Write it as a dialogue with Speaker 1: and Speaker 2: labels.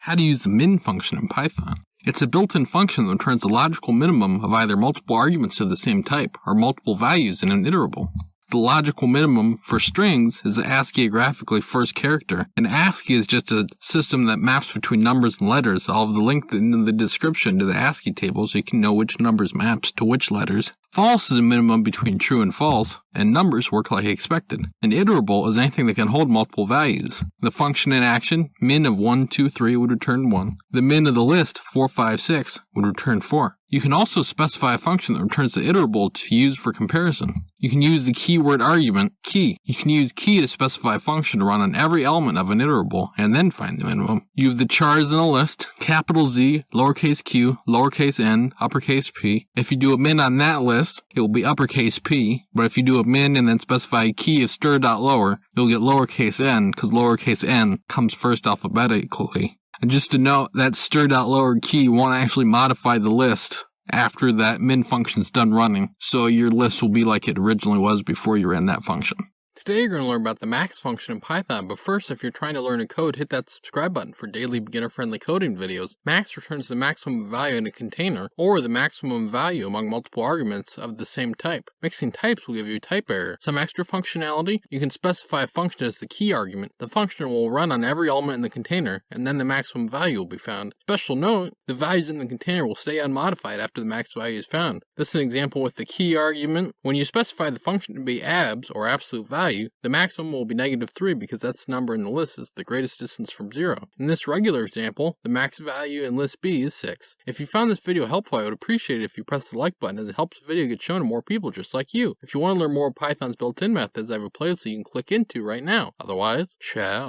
Speaker 1: How to use the min function in Python. It's a built-in function that returns the logical minimum of either multiple arguments of the same type or multiple values in an iterable. The logical minimum for strings is the ASCII-graphically first character, and ASCII is just a system that maps between numbers and letters. I'll have the link in the description to the ASCII table so you can know which numbers maps to which letters. False is a minimum between true and false, and numbers work like expected. An iterable is anything that can hold multiple values. The function in action, min of 1, 2, 3 would return 1. The min of the list, 4, 5, 6, would return 4. You can also specify a function that returns the iterable to use for comparison. You can use the keyword argument, key. You can use key to specify a function to run on every element of an iterable, and then find the minimum. You have the chars in a list, capital Z, lowercase q, lowercase n, uppercase p. If you do a min on that list, it will be uppercase p, but if you do a min and then specify a key of stir.lower, you'll get lowercase n, because lowercase n comes first alphabetically. And just to note, that stir.lower key won't actually modify the list after that min function's done running, so your list will be like it originally was before you ran that function. Today you're going to learn about the max function in Python, but first, if you're trying to learn a code, hit that subscribe button for daily beginner-friendly coding videos. Max returns the maximum value in a container, or the maximum value among multiple arguments of the same type. Mixing types will give you a type error. Some extra functionality, you can specify a function as the key argument. The function will run on every element in the container, and then the maximum value will be found. Special note, the values in the container will stay unmodified after the max value is found. This is an example with the key argument. When you specify the function to be abs, or absolute value, the maximum will be -3 because that's the number in the list is the greatest distance from 0. In this regular example, the max value in list B is 6. If you found this video helpful, I would appreciate it if you press the like button, as it helps the video get shown to more people just like you. If you want to learn more of Python's built-in methods, I have a playlist you can click into right now. Otherwise, ciao.